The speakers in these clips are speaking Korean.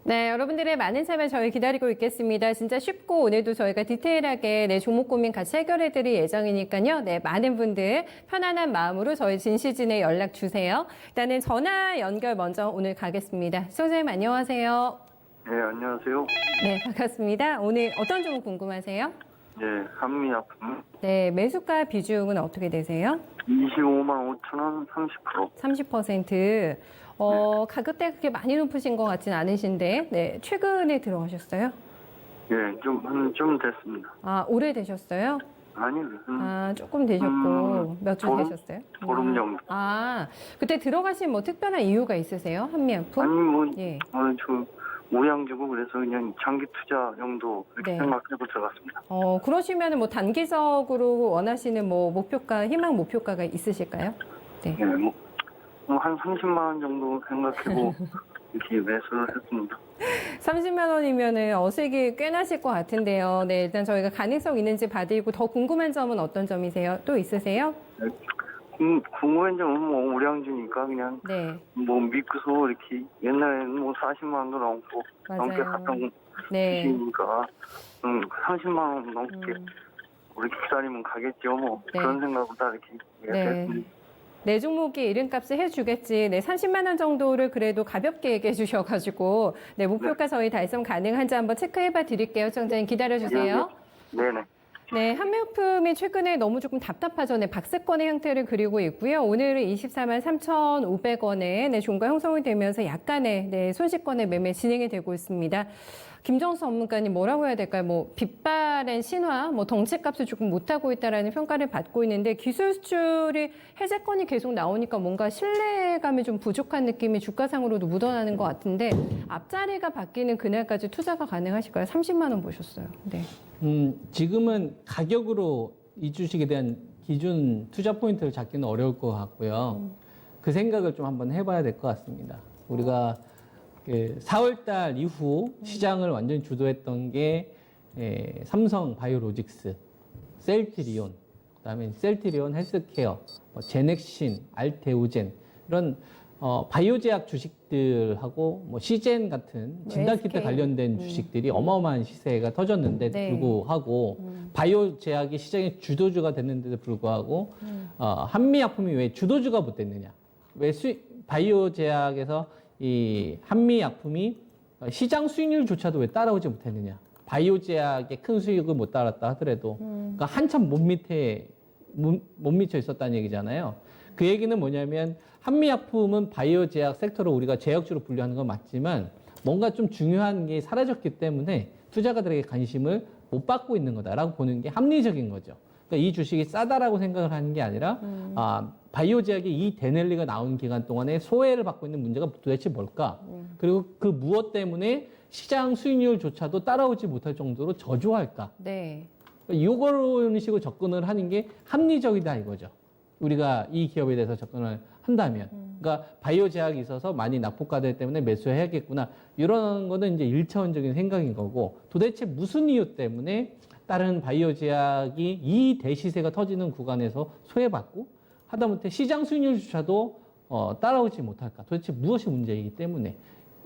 네, 여러분들의 많은 참여 저희 기다리고 있겠습니다. 진짜 쉽고 오늘도 저희가 디테일하게 종목 고민 같이 해결해 드릴 예정이니까요. 네, 많은 분들 편안한 마음으로 저희 진시진에 연락 주세요. 일단은 전화 연결 먼저 오늘 가겠습니다. 시청자님 안녕하세요. 네, 안녕하세요. 네, 반갑습니다. 오늘 어떤 종목 궁금하세요? 네, 한미약품 네, 매수가 비중은 어떻게 되세요? 25만 5천 원 30%. 30%. 가격대가 그렇게 많이 높으신 것 같진 않으신데, 네, 최근에 들어가셨어요? 예, 좀 됐습니다. 아, 오래되셨어요? 아니, 아, 조금 되셨고, 몇 주 되셨어요? 보름 정도. 아, 그때 들어가신 뭐 특별한 이유가 있으세요? 한미약품? 아니, 뭐, 예. 저, 모양 주고 그래서 그냥 장기 투자 정도 이렇게 네. 생각하고 들어갔습니다. 그러시면 뭐 단기적으로 원하시는 뭐 목표가, 희망 목표가가 있으실까요? 네. 예, 한 30만 원 정도 생각하고 이렇게 매수를 했습니다. 30만 원이면은 어색이 꽤 나실 것 같은데요. 네, 일단 저희가 가능성 있는지 봐드리고 더 궁금한 점은 어떤 점이세요? 또 있으세요? 궁금한 점은 뭐 오량주니까 그냥 네. 뭐 믿고서 이렇게 옛날에는 뭐 40만 원도 넘고 넘게 맞아요. 갔던 네. 주시니까 30만 원 넘게 이렇게 기다리면 가겠죠 뭐 네. 그런 생각보다 이렇게 네. 얘기했습니다. 내 종목이 이름값을 해주겠지. 네, 30만 원 정도를 그래도 가볍게 얘기해 주셔가지고, 네, 목표가 저희 달성 가능한지 한번 체크해봐 드릴게요. 청자님 기다려주세요. 네네. 네, 한미약품이 최근에 너무 조금 답답하죠. 네, 박스권의 형태를 그리고 있고요. 오늘은 24만 3,500원에 네, 종가 형성이 되면서 약간의 네, 손실권의 매매 진행이 되고 있습니다. 김정수 전문가님 뭐라고 해야 될까요? 뭐 빗바랜 신화, 뭐 덩치값을 조금 못하고 있다라는 평가를 받고 있는데 기술 수출이 해제권이 계속 나오니까 뭔가 신뢰감이 좀 부족한 느낌이 주가상으로도 묻어나는 것 같은데 앞자리가 바뀌는 그날까지 투자가 가능하실까요? 30만 원 보셨어요. 네. 지금은 가격으로 이 주식에 대한 기준 투자 포인트를 잡기는 어려울 것 같고요. 그 생각을 좀 한번 해봐야 될 것 같습니다. 우리가 4월달 이후 시장을 완전히 주도했던 게 삼성 바이오로직스, 셀트리온, 그다음에 셀트리온 헬스케어, 제넥신, 알테오젠 이런 바이오제약 주식들하고 뭐 시젠 같은 진단키트 관련된 주식들이 어마어마한 시세가 터졌는데 네. 불구하고 바이오제약이 시장의 주도주가 됐는데도 불구하고 한미약품이 왜 주도주가 못 됐느냐? 왜 바이오제약에서 이 한미약품이 시장 수익률조차도 왜 따라오지 못했느냐? 바이오제약의 큰 수익을 못 따랐다 하더라도 그러니까 한참 못 미쳐 있었다는 얘기잖아요. 그 얘기는 뭐냐면 한미약품은 바이오제약 섹터로 우리가 제약주로 분류하는 건 맞지만 뭔가 좀 중요한 게 사라졌기 때문에 투자가들에게 관심을 못 받고 있는 거다라고 보는 게 합리적인 거죠. 그러니까 이 주식이 싸다라고 생각을 하는 게 아니라 바이오제약이 이 데넬리가 나온 기간 동안에 소외를 받고 있는 문제가 도대체 뭘까? 그리고 그 무엇 때문에 시장 수익률조차도 따라오지 못할 정도로 저조할까? 네. 이런 식으로 접근을 하는 게 합리적이다 이거죠. 우리가 이 기업에 대해서 접근을 한다면. 그러니까 바이오 제약이 있어서 많이 낙폭가들 때문에 매수해야겠구나. 이런 거는 이제 1차원적인 생각인 거고 도대체 무슨 이유 때문에 다른 바이오 제약이 이 대시세가 터지는 구간에서 소외받고 하다못해 시장 수익률조차도 따라오지 못할까. 도대체 무엇이 문제이기 때문에.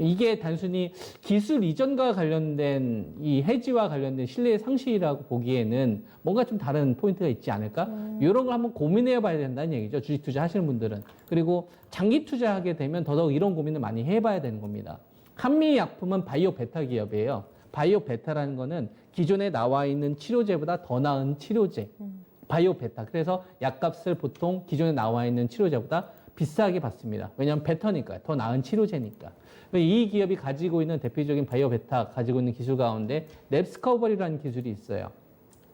이게 단순히 기술 이전과 관련된 이 해지와 관련된 신뢰의 상실이라고 보기에는 뭔가 좀 다른 포인트가 있지 않을까? 이런 걸 한번 고민해 봐야 된다는 얘기죠. 주식 투자 하시는 분들은. 그리고 장기 투자하게 되면 더더욱 이런 고민을 많이 해봐야 되는 겁니다. 한미약품은 바이오 베타 기업이에요. 바이오 베타라는 거는 기존에 나와 있는 치료제보다 더 나은 치료제. 바이오 베타. 그래서 약값을 보통 기존에 나와 있는 치료제보다 비싸게 받습니다. 왜냐하면 베터니까요. 더 나은 치료제니까. 이 기업이 가지고 있는 대표적인 바이오 베타 가지고 있는 기술 가운데 랩스커버리라는 기술이 있어요.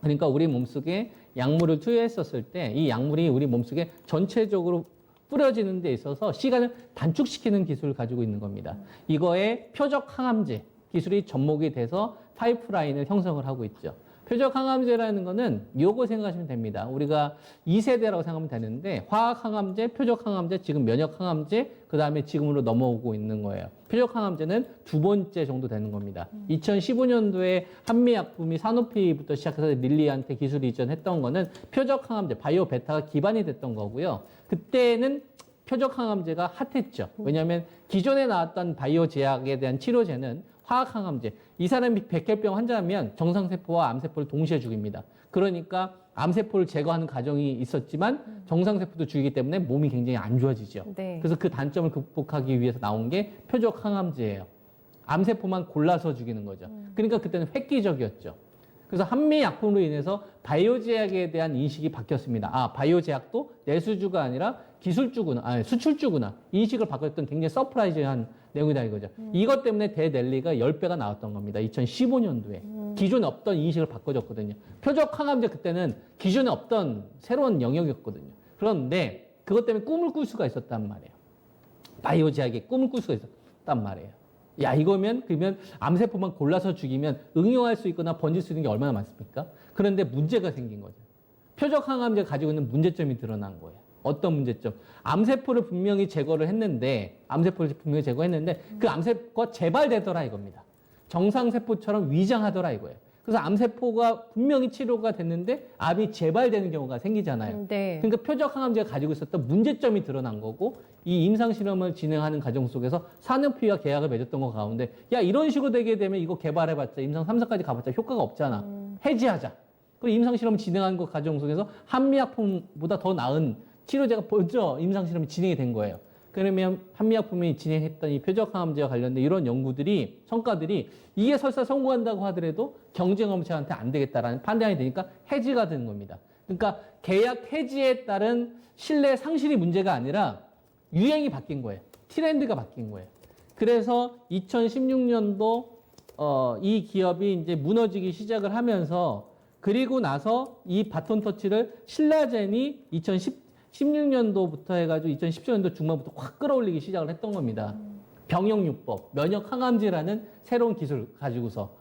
그러니까 우리 몸속에 약물을 투여했었을 때 이 약물이 우리 몸속에 전체적으로 뿌려지는 데 있어서 시간을 단축시키는 기술을 가지고 있는 겁니다. 이거에 표적 항암제 기술이 접목이 돼서 파이프라인을 형성을 하고 있죠. 표적 항암제라는 거는 요거 생각하시면 됩니다. 우리가 2세대라고 생각하면 되는데 화학 항암제, 표적 항암제, 지금 면역 항암제, 그 다음에 지금으로 넘어오고 있는 거예요. 표적 항암제는 두 번째 정도 되는 겁니다. 2015년도에 한미약품이 사노피부터 시작해서 릴리한테 기술 이전했던 거는 표적 항암제, 바이오 베타가 기반이 됐던 거고요. 그때는 표적 항암제가 핫했죠. 왜냐하면 기존에 나왔던 바이오 제약에 대한 치료제는 화학 항암제. 이 사람이 백혈병 환자면 정상세포와 암세포를 동시에 죽입니다. 그러니까 암세포를 제거하는 과정이 있었지만 정상세포도 죽이기 때문에 몸이 굉장히 안 좋아지죠. 네. 그래서 그 단점을 극복하기 위해서 나온 게 표적 항암제예요. 암세포만 골라서 죽이는 거죠. 그러니까 그때는 획기적이었죠. 그래서 한미 약품으로 인해서 바이오 제약에 대한 인식이 바뀌었습니다. 아, 바이오 제약도 내수주가 아니라 기술주구나, 아니, 수출주구나. 인식을 바꿨던 굉장히 서프라이즈한 내용이다 이거죠. 이것 때문에 대넬리가 10배가 나왔던 겁니다. 2015년도에. 기존에 없던 인식을 바꿔줬거든요. 표적 항암제 그때는 기존에 없던 새로운 영역이었거든요. 그런데 그것 때문에 꿈을 꿀 수가 있었단 말이에요. 바이오 제약에 꿈을 꿀 수가 있었단 말이에요. 야, 이거면, 그러면 암세포만 골라서 죽이면 응용할 수 있거나 번질 수 있는 게 얼마나 많습니까? 그런데 문제가 생긴 거죠. 표적 항암제가 가지고 있는 문제점이 드러난 거예요. 어떤 문제점? 암세포를 분명히 제거를 했는데, 그 암세포가 재발되더라 이겁니다. 정상세포처럼 위장하더라 이거예요. 그래서 암세포가 분명히 치료가 됐는데 암이 재발되는 경우가 생기잖아요. 네. 그러니까 표적 항암제가 가지고 있었던 문제점이 드러난 거고 이 임상 실험을 진행하는 과정 속에서 산업회의와 계약을 맺었던 거 가운데 야 이런 식으로 되게 되면 이거 개발해봤자 임상 3사까지 가봤자 효과가 없잖아. 해지하자. 그리고 임상 실험 진행하는 그 과정 속에서 한미약품보다 더 나은 치료제가 먼저 임상 실험이 진행이 된 거예요. 그러면 한미약품이 진행했던 이 표적 항암제와 관련된 이런 연구들이 성과들이 이게 설사 성공한다고 하더라도 경쟁업체한테 안 되겠다라는 판단이 되니까 해지가 되는 겁니다. 그러니까 계약 해지에 따른 신뢰 상실이 문제가 아니라 유행이 바뀐 거예요. 트렌드가 바뀐 거예요. 그래서 2016년도 이 기업이 이제 무너지기 시작을 하면서 그리고 나서 이 바톤 터치를 신라젠이 2016년도부터 해가지고 2017년도 중반부터 확 끌어올리기 시작을 했던 겁니다. 병역요법, 면역항암제라는 새로운 기술을 가지고서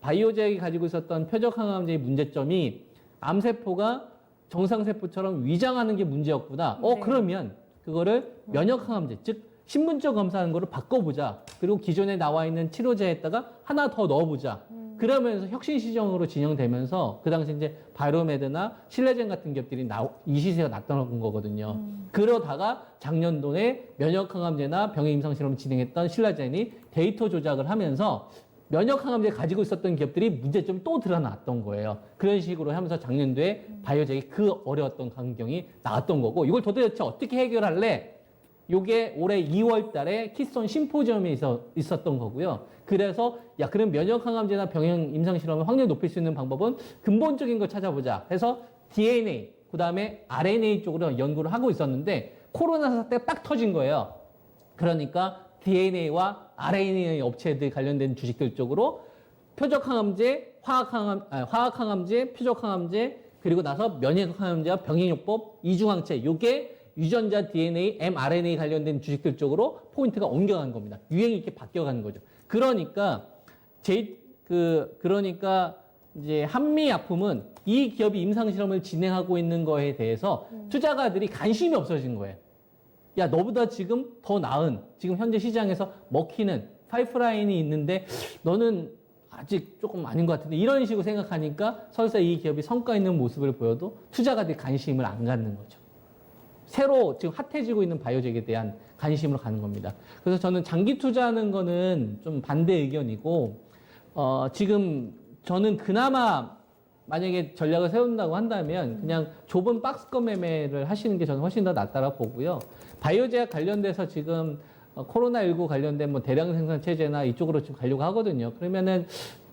바이오제약이 가지고 있었던 표적항암제의 문제점이 암세포가 정상세포처럼 위장하는 게 문제였구나. 네. 그러면 그거를 면역항암제, 즉 신분적 검사하는 거를 바꿔보자. 그리고 기존에 나와 있는 치료제에다가 하나 더 넣어보자. 그러면서 혁신 시정으로 진행되면서 그 당시 이제 바이오메드나 실내젠 같은 기업들이 이 시세가 나타난 거거든요. 그러다가 작년도에 면역항암제나 병의 임상실험을 진행했던 실내젠이 데이터 조작을 하면서 면역항암제 가지고 있었던 기업들이 문제점이 또 드러났던 거예요. 그런 식으로 하면서 작년도에 바이오제약이 그 어려웠던 광경이 나왔던 거고 이걸 도대체 어떻게 해결할래? 요게 올해 2월 달에 키스톤 심포지엄에 있었던 거고요. 그래서 그럼 면역항암제나 병행 임상실험을 확률 높일 수 있는 방법은 근본적인 걸 찾아보자 해서 DNA, 그 다음에 RNA 쪽으로 연구를 하고 있었는데 코로나 사태가 딱 터진 거예요. 그러니까 DNA와 RNA 업체들 관련된 주식들 쪽으로 표적항암제, 화학항암제, 표적항암제, 그리고 나서 면역항암제와 병행요법, 이중항체, 요게 유전자 DNA, mRNA 관련된 주식들 쪽으로 포인트가 옮겨간 겁니다. 유행이 이렇게 바뀌어가는 거죠. 그러니까 이제 한미약품은 이 기업이 임상실험을 진행하고 있는 거에 대해서 투자가들이 관심이 없어진 거예요. 야, 너보다 지금 더 나은, 지금 현재 시장에서 먹히는 파이프라인이 있는데 너는 아직 조금 아닌 것 같은데 이런 식으로 생각하니까 설사 이 기업이 성과 있는 모습을 보여도 투자가들이 관심을 안 갖는 거죠. 새로 지금 핫해지고 있는 바이오적에 대한 관심으로 가는 겁니다. 그래서 저는 장기 투자하는 거는 좀 반대 의견이고, 지금 저는 그나마 만약에 전략을 세운다고 한다면 그냥 좁은 박스권 매매를 하시는 게 저는 훨씬 더 낫다고 보고요. 바이오제약 관련돼서 지금 코로나19 관련된 뭐 대량 생산 체제나 이쪽으로 지금 가려고 하거든요. 그러면은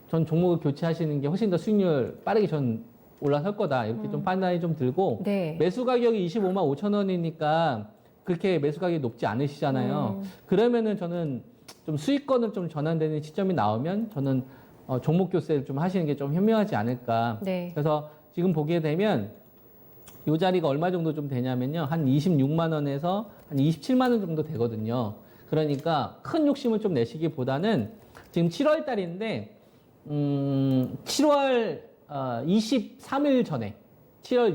전 종목을 교체하시는 게 훨씬 더 수익률 빠르게 전 올라설 거다. 이렇게 좀 판단이 좀 들고 네. 매수 가격이 25만 5천 원이니까 그렇게 매수 가격이 높지 않으시잖아요. 그러면은 저는 좀 수익권을 좀 전환되는 시점이 나오면 저는 종목 교체를 좀 하시는 게 좀 현명하지 않을까. 네. 그래서 지금 보게 되면 이 자리가 얼마 정도 좀 되냐면요. 한 26만 원에서 한 27만 원 정도 되거든요. 그러니까 큰 욕심을 좀 내시기보다는 지금 7월 달인데 7월 23일 전에 7월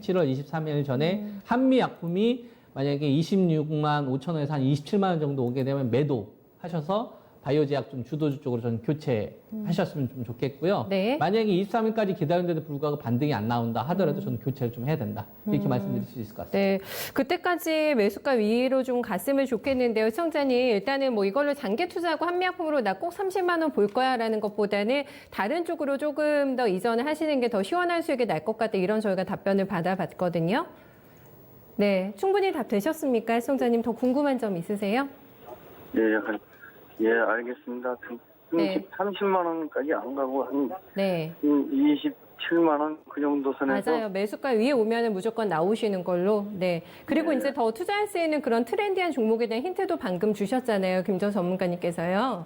23일 전에 한미약품이 만약에 26만 5천 원에서 한 27만 원 정도 오게 되면 매도하셔서 바이오제약 좀 주도주 쪽으로 좀 교체하셨으면 좀 좋겠고요. 네. 만약에 23일까지 기다렸는데도 불구하고 반등이 안 나온다 하더라도 저는 교체를 좀 해야 된다. 이렇게 말씀드릴 수 있을 것 같습니다. 네, 그때까지 매수가 위로 좀 갔으면 좋겠는데요. 시청자님, 일단은 뭐 이걸로 장기 투자하고 한미약품으로 나 꼭 30만 원 볼 거야라는 것보다는 다른 쪽으로 조금 더 이전을 하시는 게 더 시원한 수익이 날 것 같다. 이런 저희가 답변을 받아봤거든요. 네, 충분히 답 되셨습니까? 시청자님, 더 궁금한 점 있으세요? 예, 알겠습니다. 네. 30만 원까지 안 가고 한 네, 27만 원 그 정도 선에서 맞아요. 매수가 위에 오면은 무조건 나오시는 걸로. 네. 그리고 네. 이제 더 투자할 수 있는 그런 트렌디한 종목에 대한 힌트도 방금 주셨잖아요. 김정 전문가님께서요.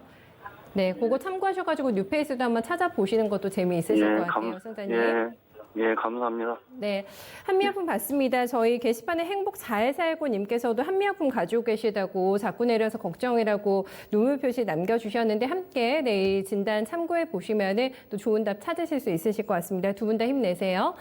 네, 그거 참고하셔가지고 뉴페이스도 한번 찾아보시는 것도 재미있으실 것 같아요, 선생님. 예, 감사합니다. 네, 한미약품 봤습니다. 저희 게시판에 행복 잘 살고 님께서도 한미약품 가지고 계시다고 자꾸 내려서 걱정이라고 눈물 표시 남겨주셨는데 함께 내일 진단 참고해 보시면은 또 좋은 답 찾으실 수 있으실 것 같습니다. 두 분 다 힘내세요.